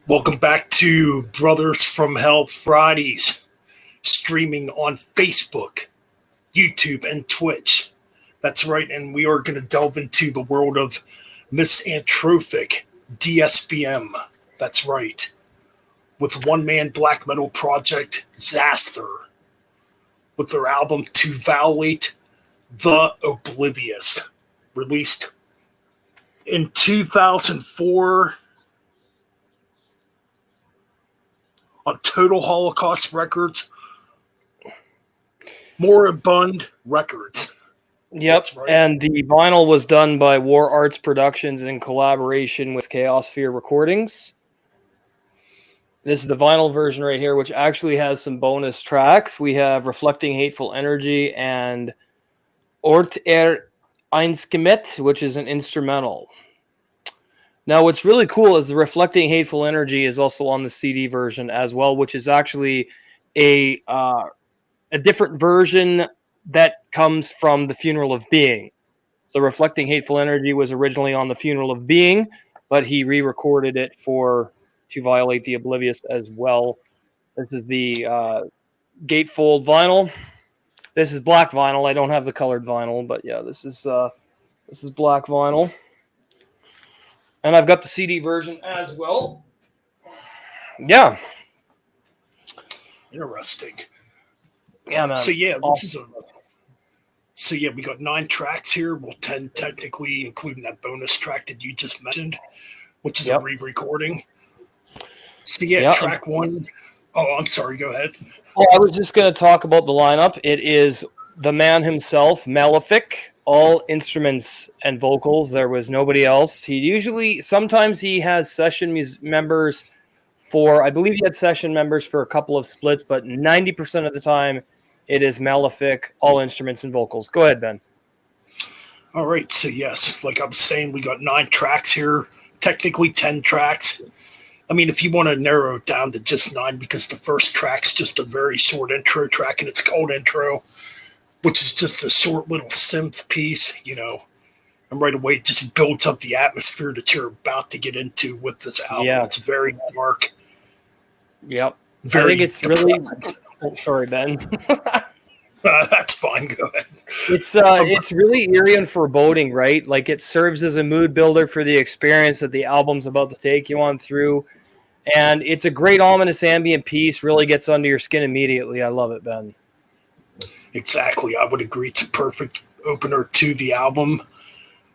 Welcome back to Brothers from Hell Fridays, streaming on Facebook, YouTube, and Twitch. That's right, and we are going to delve into the world of misanthropic DSBM. That's right, with one-man black metal project Xasthur, with their album To Violate, The Oblivious, released in 2004 on Total Holocaust Records, Moribund Records. Yep, right. And the vinyl was done by War Arts Productions in collaboration with Xasthur Recordings. This is the vinyl version right here, which actually has some bonus tracks. We have Reflecting Hateful Energy and Ort Einskimmet, which is an instrumental. Now, what's really cool is the Reflecting Hateful Energy is also on the CD version as well, which is actually a different version that comes from The Funeral of Being. So Reflecting Hateful Energy was originally on The Funeral of Being, but he re-recorded it To Violate the Oblivious as well. This is the gatefold vinyl. This is black vinyl. I don't have the colored vinyl, but yeah, this is black vinyl. And I've got the CD version as well. Yeah. Interesting. Yeah, man. So we got 9 tracks here. Well, 10 technically, including that bonus track that you just mentioned, which is a re-recording. So track 1. Oh, I'm sorry. Go ahead. Well, I was just going to talk about the lineup. It is the man himself, Malefic, all instruments and vocals. There was nobody else. Sometimes he has session members I believe he had session members for a couple of splits, but 90% of the time it is Malefic, all instruments and vocals. Go ahead, Ben. All right. So yes, like I was saying, we got 9 tracks here, technically 10 tracks. I mean, if you want to narrow it down to just 9, because the first track's just a very short intro track, and it's called Intro, which is just a short little synth piece, and right away it just builds up the atmosphere that you're about to get into with this album. Yeah. It's very dark. Yep. I think it's really... Sorry, Ben. That's fine. Go ahead. It's really eerie and foreboding, right? Like, it serves as a mood builder for the experience that the album's about to take you on through. And it's a great ominous ambient piece, really gets under your skin immediately. I love it, Ben. Exactly. I would agree. It's a perfect opener to the album.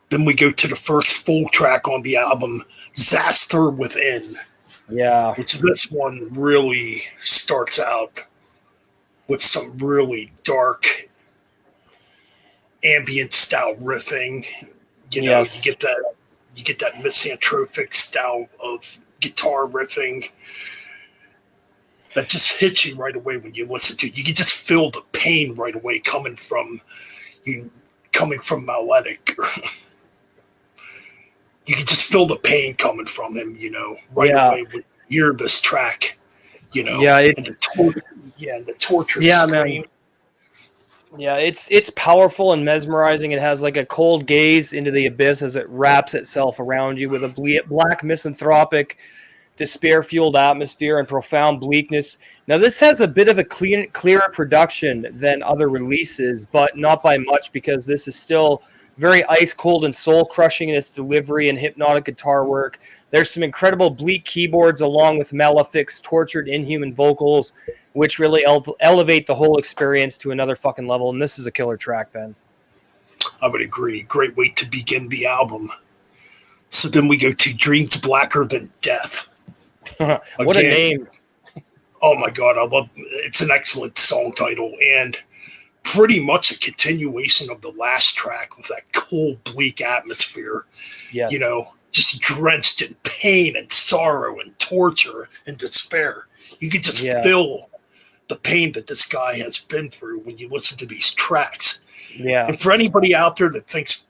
Then we go to the first full track on the album, Xasthur Within. Yeah. Which this one really starts out with some really dark ambient style riffing. You get that misanthropic style of guitar riffing that just hits you right away when you listen to it. You can just feel the pain right away coming from Malefic. You can just feel the pain coming from him, right away when you hear this track, Yeah, and the torture. Yeah, man. Yeah, it's powerful and mesmerizing. It has like a cold gaze into the abyss as it wraps itself around you with a black misanthropic, despair-fueled atmosphere and profound bleakness. Now, this has a bit of a clearer production than other releases, but not by much, because this is still very ice-cold and soul-crushing in its delivery and hypnotic guitar work. There's some incredible bleak keyboards along with Malefic's tortured, inhuman vocals, which really elevate the whole experience to another fucking level. And this is a killer track, Ben. I would agree. Great way to begin the album. So then we go to Dreams Blacker Than Death. What a name. Oh my God. It's an excellent song title, and pretty much a continuation of the last track with that cold, bleak atmosphere. Yes. Just drenched in pain and sorrow and torture and despair. You can just feel the pain that this guy has been through when you listen to these tracks. Yeah. And for anybody out there that thinks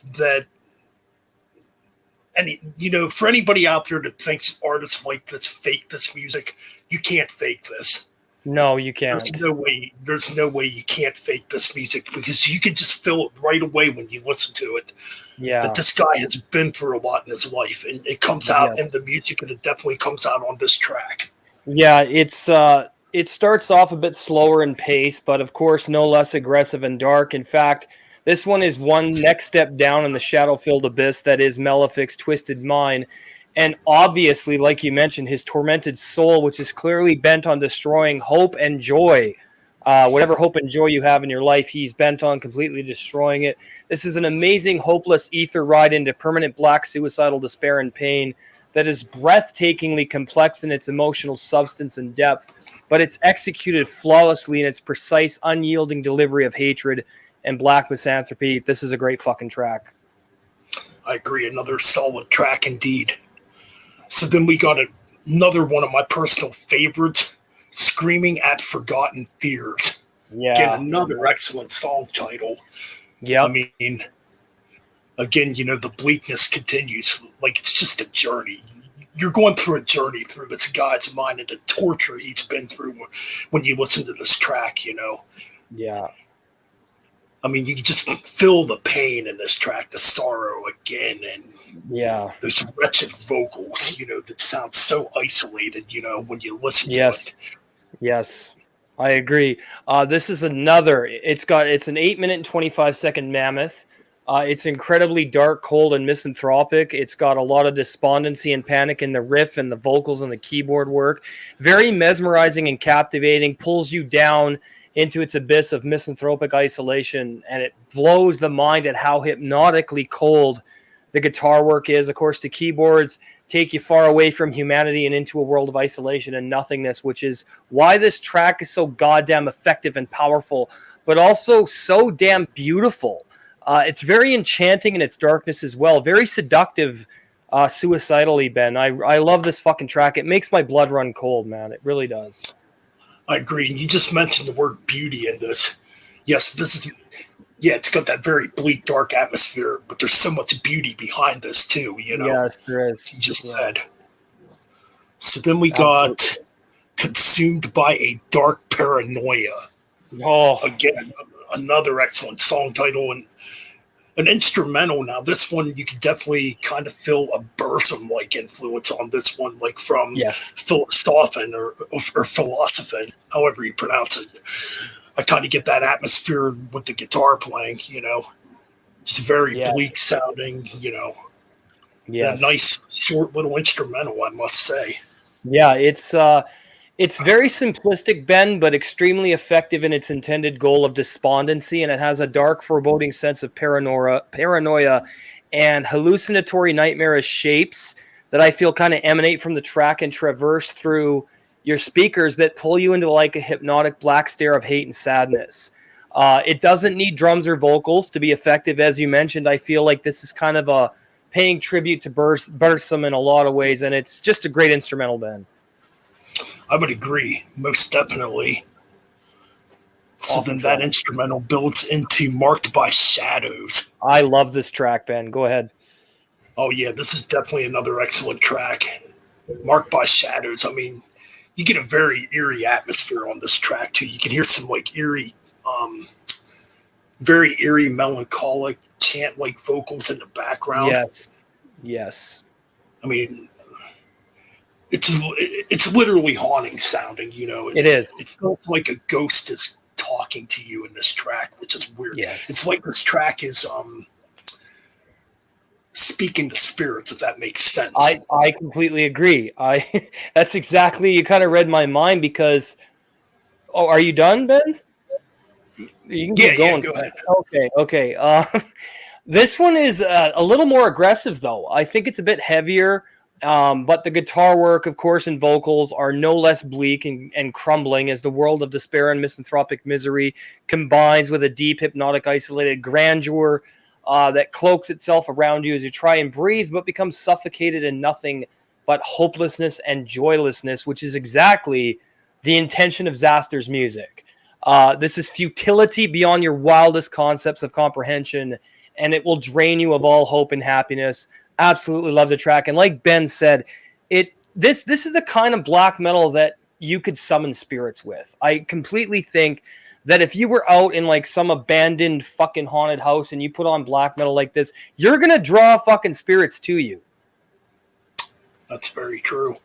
artists like this fake this music, you can't fake this. No, you There's can't. no way. There's no way you can't fake this music because you can just feel it right away when you listen to it. That Yeah. this guy has been through a lot in his life, and it comes Yeah. out in the music, and it definitely comes out on this track. Yeah, it starts off a bit slower in pace, but of course no less aggressive and dark. In fact, this one is one next step down in the shadow-filled abyss that is Malefic's twisted mind. And obviously, like you mentioned, his tormented soul, which is clearly bent on destroying hope and joy. Whatever hope and joy you have in your life, he's bent on completely destroying it. This is an amazing, hopeless ether ride into permanent black suicidal despair and pain that is breathtakingly complex in its emotional substance and depth, but it's executed flawlessly in its precise, unyielding delivery of hatred and black misanthropy. This is a great fucking track. I agree. Another solid track indeed. So then we got another one of my personal favorites, Screaming at Forgotten Fears. Again, Yeah. another excellent song title. Yeah. I mean, again, the bleakness continues. Like, it's just a journey. You're going through a journey through this guy's mind and the torture he's been through when you listen to this track, Yeah. I mean, you can just feel the pain in this track, the sorrow again, and Yeah. those wretched vocals, that sound so isolated, when you listen to Yes. it. Yes. I agree. This is another. It's an 8-minute and 25-second mammoth. It's incredibly dark, cold, and misanthropic. It's got a lot of despondency and panic in the riff and the vocals and the keyboard work. Very mesmerizing and captivating. Pulls you down into its abyss of misanthropic isolation, and it blows the mind at how hypnotically cold the guitar work is. Of course, the keyboards take you far away from humanity and into a world of isolation and nothingness, which is why this track is so goddamn effective and powerful, but also so damn beautiful. It's very enchanting in its darkness as well. Very seductive, suicidally, Ben. I love this fucking track. It makes my blood run cold, man. It really does. I agree. And you just mentioned the word beauty in this. Yes, it's got that very bleak, dark atmosphere, but there's so much beauty behind this too, Yes, there is. You just Yeah. said. So then we got Consumed by a Dark Paranoia. Oh, Again, another excellent song title and an instrumental. Now, this one, you can definitely kind of feel a Burzum-like influence on this one, like from Philosophin or Philosophin, however you pronounce it. I kind of get that atmosphere with the guitar playing, It's very bleak sounding, Yes. A nice, short little instrumental, I must say. Yeah, it's very simplistic, Ben, but extremely effective in its intended goal of despondency, and it has a dark, foreboding sense of paranoia and hallucinatory, nightmarish shapes that I feel kind of emanate from the track and traverse through your speakers that pull you into like a hypnotic black stare of hate and sadness. It doesn't need drums or vocals to be effective, as you mentioned. I feel like this is kind of a paying tribute to Burzum in a lot of ways, and it's just a great instrumental, Ben. I would agree, most definitely. So Awesome then track. that instrumental builds into Marked by Shadows. I love this track, Ben. Go ahead. Oh, yeah, this is definitely another excellent track. Marked by Shadows. I mean, you get a very eerie atmosphere on this track, too. You can hear some, like, eerie, very eerie, melancholic, chant-like vocals in the background. Yes. Yes. I mean, it's literally haunting sounding, It is. It feels like a ghost is talking to you in this track, which is weird. Yes. It's like this track is speaking to spirits, if that makes sense. I completely agree. That's exactly, you kind of read my mind because are you done, Ben? You can keep going. Go ahead. Okay. This one is a little more aggressive, though. I think it's a bit heavier, but the guitar work, of course, and vocals are no less bleak and crumbling as the world of despair and misanthropic misery combines with a deep, hypnotic, isolated grandeur that cloaks itself around you as you try and breathe, but becomes suffocated in nothing but hopelessness and joylessness, which is exactly the intention of Xasthur's music. This is futility beyond your wildest concepts of comprehension, and it will drain you of all hope and happiness. Absolutely love the track. And like Ben said, this is the kind of black metal that you could summon spirits with. I completely think that if you were out in like some abandoned fucking haunted house and you put on black metal like this, you're going to draw fucking spirits to you. That's very true.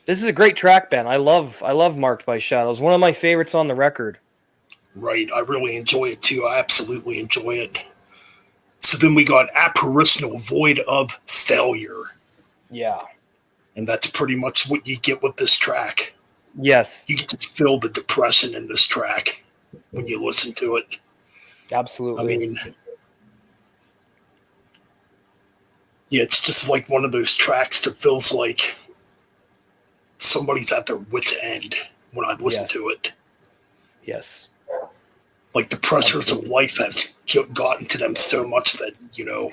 This is a great track, Ben. I love Marked by Shadows. One of my favorites on the record. Right. I really enjoy it too. I absolutely enjoy it. So then we got Apparitional Void of Failure. Yeah. And that's pretty much what you get with this track. Yes. You can just feel the depression in this track when you listen to it. Absolutely. I mean, yeah, it's just like one of those tracks that feels like somebody's at their wit's end when I listen to it. Yes. Like the pressures of life has gotten to them so much that, you know,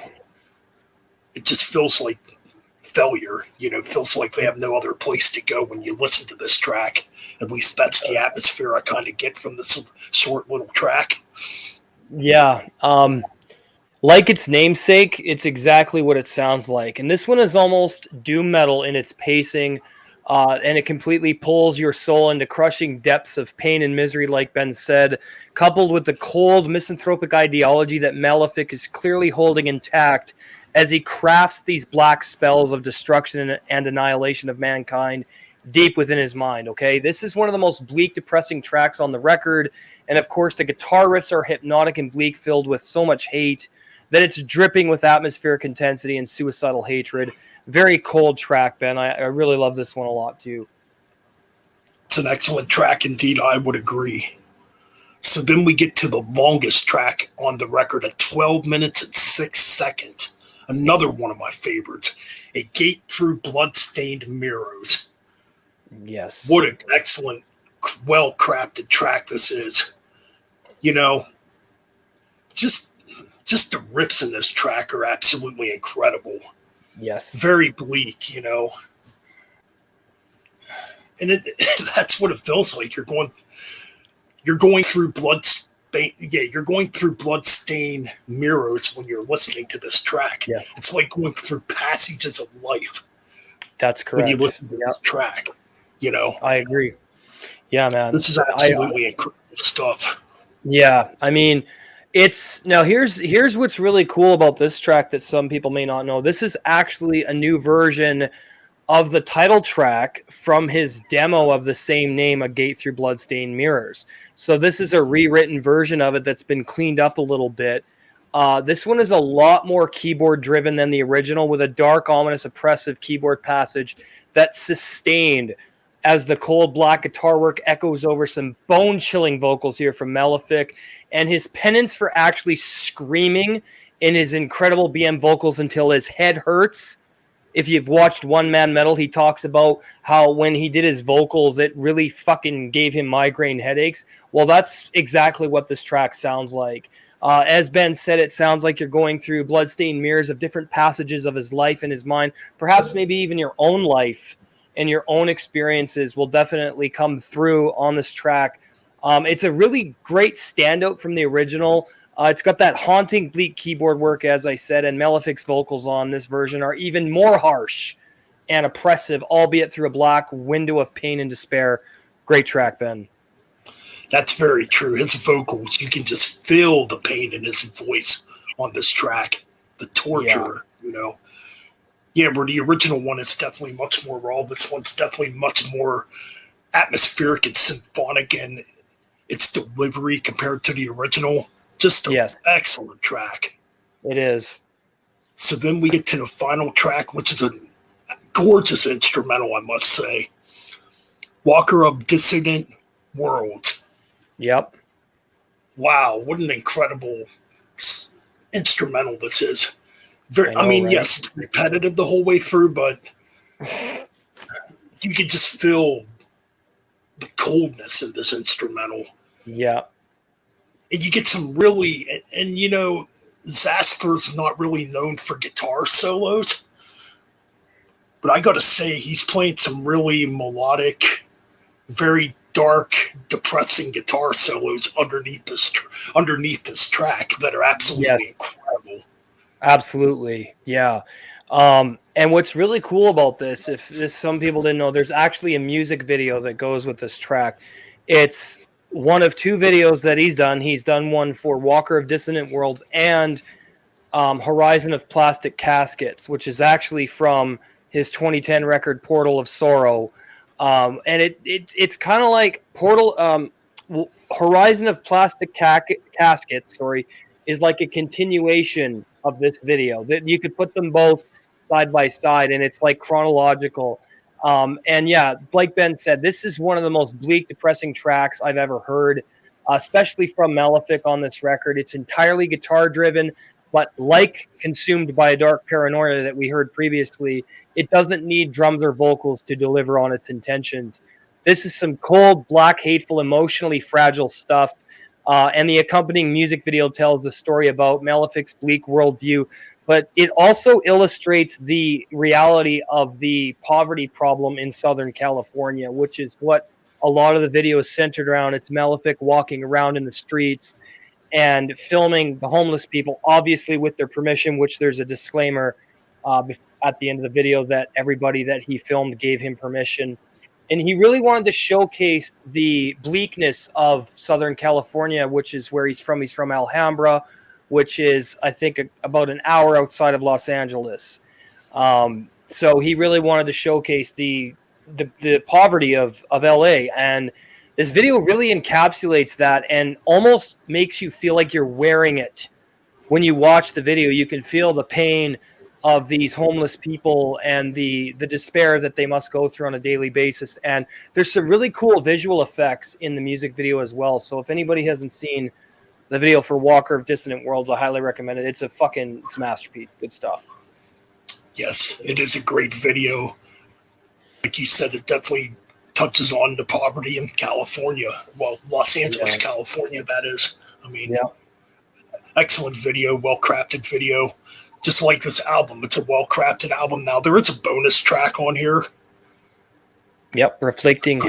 it just feels like failure. You know, it feels like they have no other place to go when you listen to this track. At least that's the atmosphere I kind of get from this short little track. Yeah. Like its namesake, it's exactly what it sounds like. And this one is almost doom metal in its pacing, and it completely pulls your soul into crushing depths of pain and misery, like Ben said, coupled with the cold, misanthropic ideology that Malefic is clearly holding intact as he crafts these black spells of destruction and annihilation of mankind deep within his mind, okay? This is one of the most bleak, depressing tracks on the record, and of course the guitar riffs are hypnotic and bleak, filled with so much hate that it's dripping with atmospheric intensity and suicidal hatred. Very cold track, Ben. I really love this one a lot, too. It's an excellent track indeed, I would agree. So then we get to the longest track on the record at 12 minutes and 6 seconds. Another one of my favorites. A Gate Through Blood-Stained Mirrors. Yes. What an excellent, well-crafted track this is. You know, just the riffs in this track are absolutely incredible. Yes. Very bleak, you know. And that's what it feels like. You're going through you're going through blood-stained mirrors when you're listening to this track. Yeah. It's like going through passages of life. That's correct. When you listen to this track, you know. I agree. Yeah, man. This is absolutely incredible stuff. Yeah, I mean, here's what's really cool about this track that some people may not know. This is actually a new version of the title track from his demo of the same name, A Gate Through Bloodstained Mirrors. So this is a rewritten version of it that's been cleaned up a little bit. This one is a lot more keyboard driven than the original, with a dark, ominous, oppressive keyboard passage that's sustained as the cold black guitar work echoes over some bone-chilling vocals here from Malefic, and his penance for actually screaming in his incredible BM vocals until his head hurts. If you've watched One Man Metal, he talks about how when he did his vocals, it really fucking gave him migraine headaches. Well, that's exactly what this track sounds like. As Ben said, it sounds like you're going through bloodstained mirrors of different passages of his life and his mind, perhaps maybe even your own life. And your own experiences will definitely come through on this track. It's a really great standout from the original. It's got that haunting, bleak keyboard work, as I said, and Malefic's vocals on this version are even more harsh and oppressive, albeit through a black window of pain and despair. Great track, Ben. That's very true. His vocals, you can just feel the pain in his voice on this track. The torture, you know. Yeah, where the original one is definitely much more raw. This one's definitely much more atmospheric and symphonic in its delivery compared to the original. Just an excellent track. It is. So then we get to the final track, which is a gorgeous instrumental, I must say. Walker of Dissonant Worlds. Yep. Wow, what an incredible instrumental this is. Yes, it's repetitive the whole way through, but you can just feel the coldness in this instrumental. Yeah. And you get some really, and you know, Xasthur's not really known for guitar solos, but I got to say, he's playing some really melodic, very dark, depressing guitar solos underneath this track that are absolutely incredible. Absolutely. Yeah. And what's really cool about this, if this some people didn't know, there's actually a music video that goes with this track. It's one of two videos that he's done. He's done one for Walker of Dissonant Worlds and Horizon of Plastic Caskets, which is actually from his 2010 record Portal of Sorrow. And it's kind of like Horizon of Plastic Caskets, is like a continuation of this video. That you could put them both side by side, and it's like chronological. And yeah, like Ben said, this is one of the most bleak, depressing tracks I've ever heard, especially from Malefic on this record. It's entirely guitar driven, but like Consumed by a Dark Paranoia that we heard previously, it doesn't need drums or vocals to deliver on its intentions. This is some cold, black, hateful, emotionally fragile stuff. And the accompanying music video tells the story about Malefic's bleak worldview, but it also illustrates the reality of the poverty problem in Southern California, which is what a lot of the video is centered around. It's Malefic walking around in the streets and filming the homeless people, obviously with their permission, which there's a disclaimer at the end of the video that everybody that he filmed gave him permission. And he really wanted to showcase the bleakness of Southern California, which is where he's from. He's from Alhambra, which is, I think, about an hour outside of Los Angeles. So he really wanted to showcase the poverty of LA. And this video really encapsulates that and almost makes you feel like you're wearing it. When you watch the video, you can feel the pain of these homeless people and the despair that they must go through on a daily basis. And there's some really cool visual effects in the music video as well. So if anybody hasn't seen the video for Walker of Dissonant Worlds, I highly recommend it. It's a masterpiece. Good stuff. Yes, it is a great video. Like you said, it definitely touches on the poverty in California. Well, Los Angeles, California, that is. I mean, excellent video, well-crafted video. Just like this album, it's a well-crafted album. Now, there is a bonus track on here. Yep, reflecting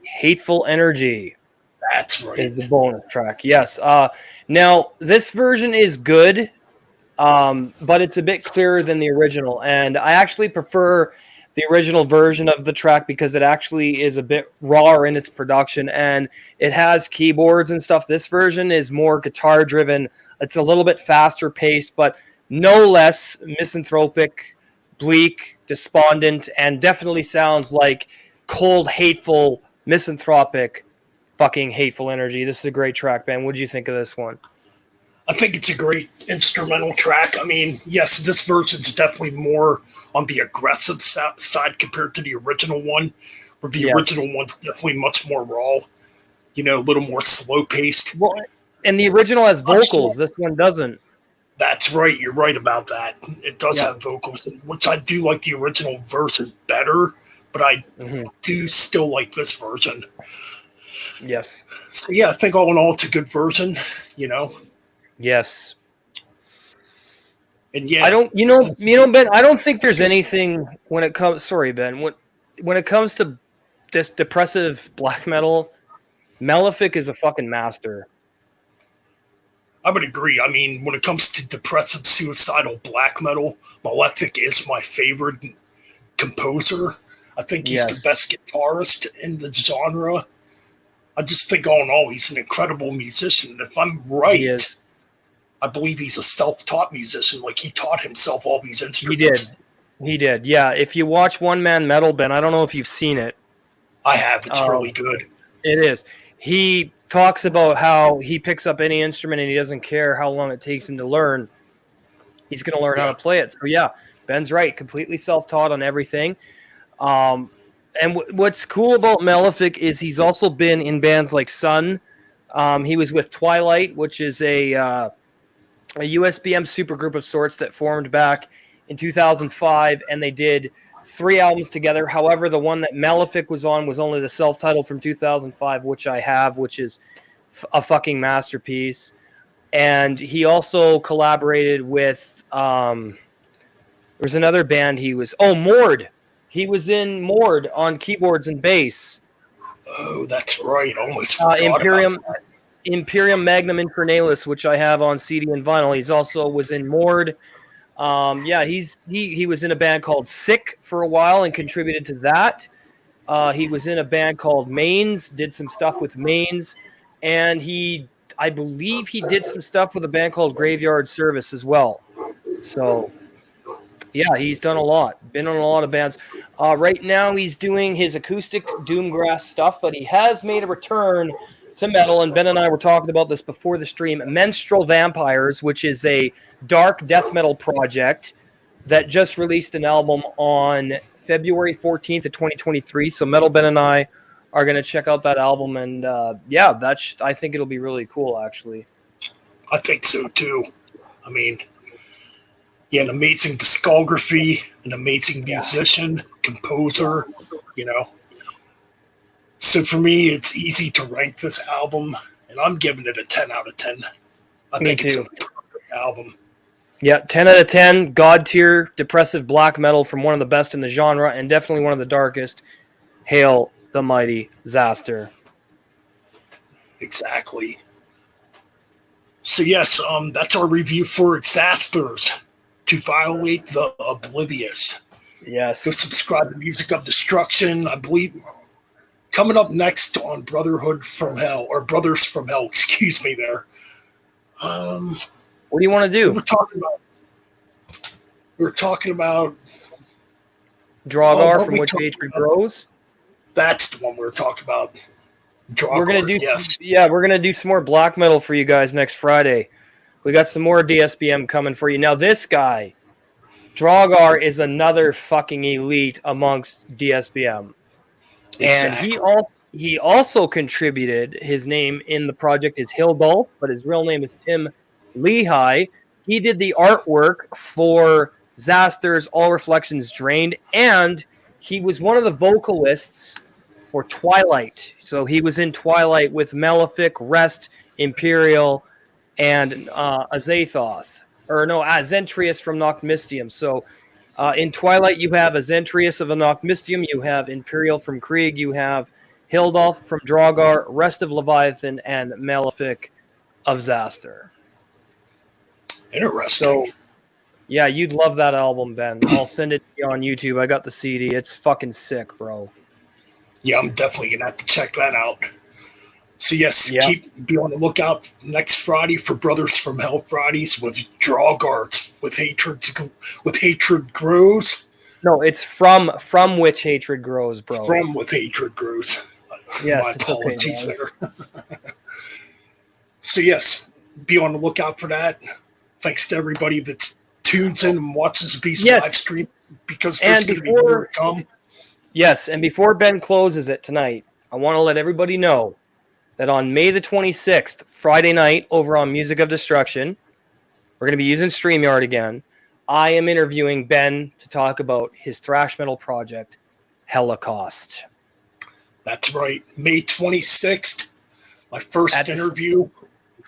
hateful energy. That's right. Is the bonus track. Yes. Now, this version is good, but it's a bit clearer than the original. And I actually prefer the original version of the track because it actually is a bit rawer in its production and it has keyboards and stuff. This version is more guitar-driven. It's a little bit faster paced, but no less misanthropic, bleak, despondent, and definitely sounds like cold, hateful, misanthropic, fucking hateful energy. This is a great track, Ben. What did you think of this one? I think it's a great instrumental track. I mean, yes, this version's definitely more on the aggressive side compared to the original one, where the original one's definitely much more raw, a little more slow-paced. Well, and the original has vocals. This one doesn't. That's right. You're right about that. It does have vocals, which I do like the original version better, but I do still like this version. Yes. So, yeah, I think all in all, it's a good version, Yes. And yeah. I don't, Ben, I don't think there's anything when it comes, sorry, Ben, when it comes to this depressive black metal, Malefic is a fucking master. I would agree. I mean, when it comes to depressive, suicidal black metal, Malefic is my favorite composer. I think he's the best guitarist in the genre. I just think all in all, he's an incredible musician. If I'm right, I believe he's a self-taught musician. Like, he taught himself all these instruments. He did. Yeah. If you watch One Man Metal, Ben, I don't know if you've seen it. I have. It's really good. It is. He talks about how he picks up any instrument and he doesn't care how long it takes him to learn. He's going to learn how to play it. So, yeah, Ben's right. Completely self-taught on everything. And what's cool about Malefic is he's also been in bands like Sun. He was with Twilight, which is a USBM supergroup of sorts that formed back in 2005, and they did 3 albums together. However, the one that Malefic was on was only the self-titled from 2005, which I have, which is a fucking masterpiece. And he also collaborated with there's another band he was Mord. He was in Mord on keyboards and bass. Oh, that's right. Almost forgot Imperium about that. Imperium Magnum Infernalis, which I have on CD and vinyl. He's also was in Mord. Yeah, he was in a band called Sick for a while and contributed to that. He was in a band called Mains, did some stuff with Mains, and I believe he did some stuff with a band called Graveyard Service as well. So, yeah, he's done a lot, been on a lot of bands. Right now, he's doing his acoustic Doomgrass stuff, but he has made a return to metal, and Ben and I were talking about this before the stream. Menstrual Vampires, which is a dark death metal project that just released an album on February 14th of 2023. So Metal Ben and I are going to check out that album, and yeah, I think it'll be really cool, actually. I think so too. I mean, yeah, an amazing discography, an amazing musician, composer, you know. So for me, it's easy to rank this album, and I'm giving it a 10 out of 10. I think it's a perfect album. Yeah, 10 out of 10, god tier, depressive black metal from one of the best in the genre, and definitely one of the darkest. Hail the mighty Xasthur. Exactly. So yes, that's our review for Xasthur's To Violate the Oblivious. Yes. Go subscribe to Music of Destruction. I believe coming up next on Brothers from Hell, excuse me there. What do you want to do? We were talking about Drogar, from which hatred grows. That's the one we were talking about. Drogar, we're gonna do some more black metal for you guys next Friday. We got some more DSBM coming for you. Now this guy, Drogar, is another fucking elite amongst DSBM. Exactly. And he also contributed. His name in the project is Hildolf, but his real name is Tim Lehigh. He did the artwork for Xasthur's All Reflections Drained, and he was one of the vocalists for Twilight. So he was in Twilight with Malefic, Rest, Imperial, and Azathoth. Or no, Azentrius from Nocmistium. So in Twilight, you have Azentrius of the Nocmistium, you have Imperial from Krieg, you have Hildolf from Drogar, Rest of Leviathan, and Malefic of Xasthur. Interesting. So, yeah, you'd love that album, Ben. I'll send it to you on YouTube. I got the CD. It's fucking sick, bro. Yeah, I'm definitely going to have to check that out. So, yes, be on the lookout next Friday for Brothers from Hell Fridays with Drogar, with Hatred Grows. No, it's from which hatred grows, bro. From with hatred grows. Yes, my apologies there. So, yes, be on the lookout for that. Thanks to everybody that tunes in and watches these live streams, because there's going to be more to come. Yes, and before Ben closes it tonight, I want to let everybody know that on May the 26th, Friday night, over on Music of Destruction, we're going to be using StreamYard again. I am interviewing Ben to talk about his thrash metal project, Holocaust. That's right. May 26th, my first interview.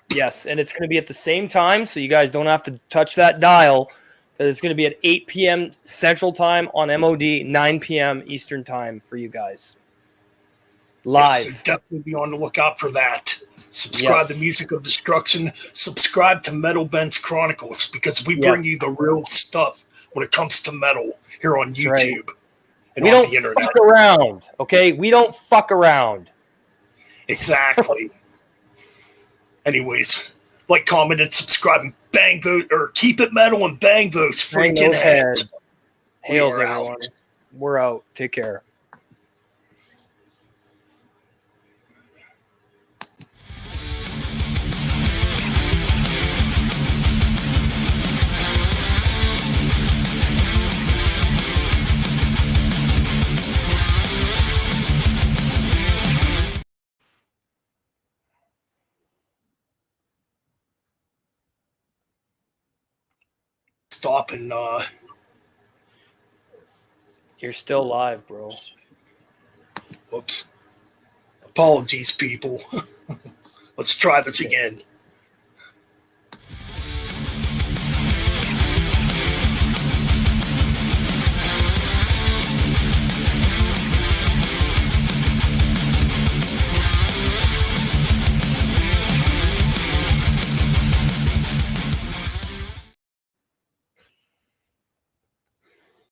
Yes, and it's going to be at the same time, so you guys don't have to touch that dial. But it's going to be at 8 p.m. Central Time on MOD, 9 p.m. Eastern Time for you guys. Live. Yes, so definitely be on the lookout for that. Subscribe to Music of Destruction. Subscribe to Metal Ben's Chronicles, because we bring you the real stuff when it comes to metal here on YouTube and on the internet. We don't fuck around, okay? We don't fuck around. Exactly. Anyways, like, comment, and subscribe, and bang those, or keep it metal and bang those freaking heads. Hails, everyone. We're out. Take care. Stop and you're still live, bro. Whoops. Apologies, people. Let's try this again.